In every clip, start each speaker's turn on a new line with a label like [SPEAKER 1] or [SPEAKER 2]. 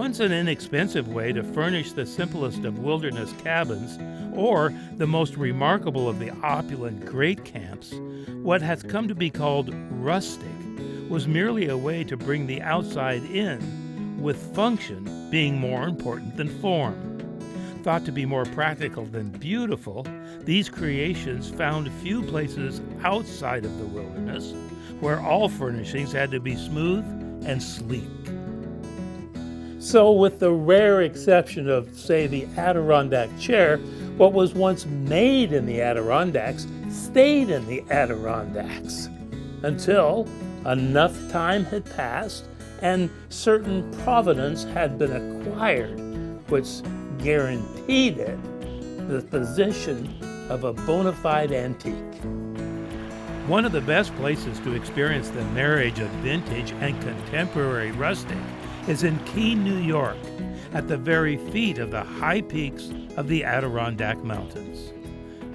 [SPEAKER 1] once an inexpensive way to furnish the simplest of wilderness cabins or the most remarkable of the opulent great camps, what has come to be called rustic was merely a way to bring the outside in, with function being more important than form. Thought to be more practical than beautiful, these creations found few places outside of the wilderness where all furnishings had to be smooth and sleek. So with the rare exception of, say, the Adirondack chair, what was once made in the Adirondacks stayed in the Adirondacks until enough time had passed and certain provenance had been acquired, which guaranteed it the position of a bona fide antique. One of the best places to experience the marriage of vintage and contemporary rustic is in Keene, New York, at the very feet of the high peaks of the Adirondack Mountains.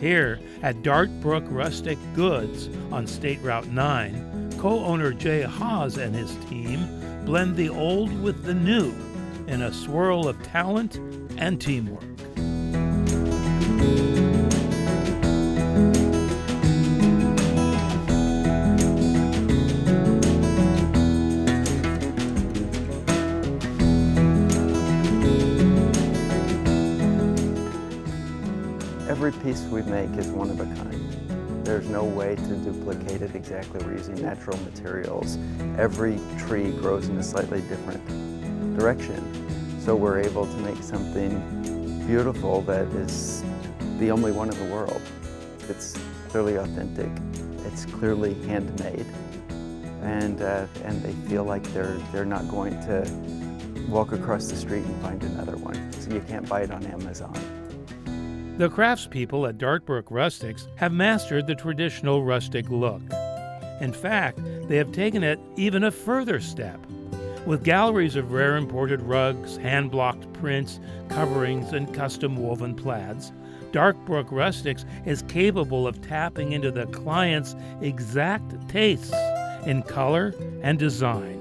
[SPEAKER 1] Here, at Dartbrook Rustic Goods on State Route 9, co-owner Jay Haas and his team blend the old with the new in a swirl of talent and teamwork.
[SPEAKER 2] Every piece we make is one of a kind. There's no way to duplicate it exactly. We're using natural materials. Every tree grows in a slightly different direction. So we're able to make something beautiful that is the only one in the world. It's clearly authentic. It's clearly handmade. And they feel like they're not going to walk across the street and find another one. So you can't buy it on Amazon.
[SPEAKER 1] The craftspeople at Dartbrook Rustics have mastered the traditional rustic look. In fact, they have taken it even a further step. With galleries of rare imported rugs, hand-blocked prints, coverings, and custom-woven plaids, Dartbrook Rustics is capable of tapping into the client's exact tastes in color and design.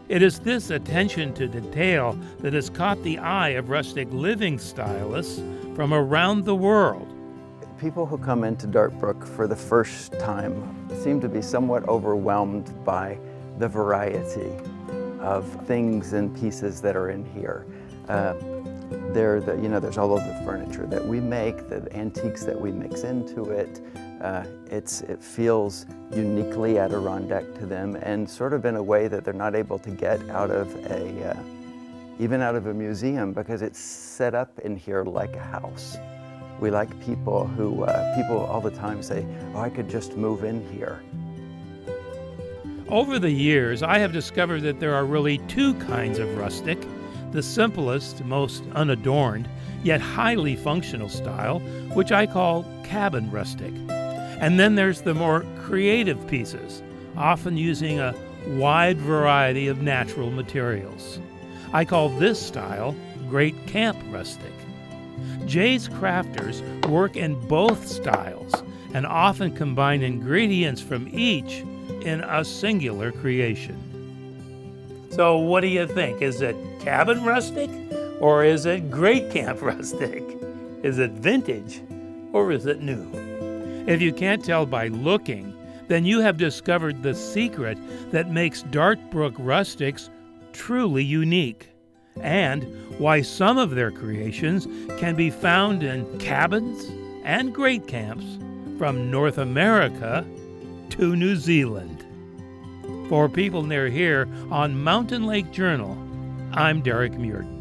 [SPEAKER 1] It is this attention to detail that has caught the eye of rustic living stylists from around the world.
[SPEAKER 2] People who come into Dartbrook for the first time seem to be somewhat overwhelmed by the variety of things and pieces that are in here. There's all of the furniture that we make, the antiques that we mix into it. It feels uniquely Adirondack to them, and sort of in a way that they're not able to get out of even out of a museum, because it's set up in here like a house. We like people who, people all the time say, oh, I could just move in here.
[SPEAKER 1] Over the years, I have discovered that there are really two kinds of rustic: the simplest, most unadorned, yet highly functional style, which I call cabin rustic. And then there's the more creative pieces, often using a wide variety of natural materials. I call this style great camp rustic. Jay's crafters work in both styles and often combine ingredients from each in a singular creation. So what do you think? Is it cabin rustic or is it great camp rustic? Is it vintage or is it new? If you can't tell by looking, then you have discovered the secret that makes Dartbrook Rustics truly unique, and why some of their creations can be found in cabins and great camps from North America to New Zealand. For People Near Here on Mountain Lake Journal, I'm Derek Muirden.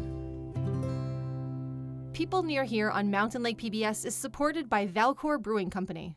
[SPEAKER 3] People Near Here on Mountain Lake PBS is supported by Valcour Brewing Company.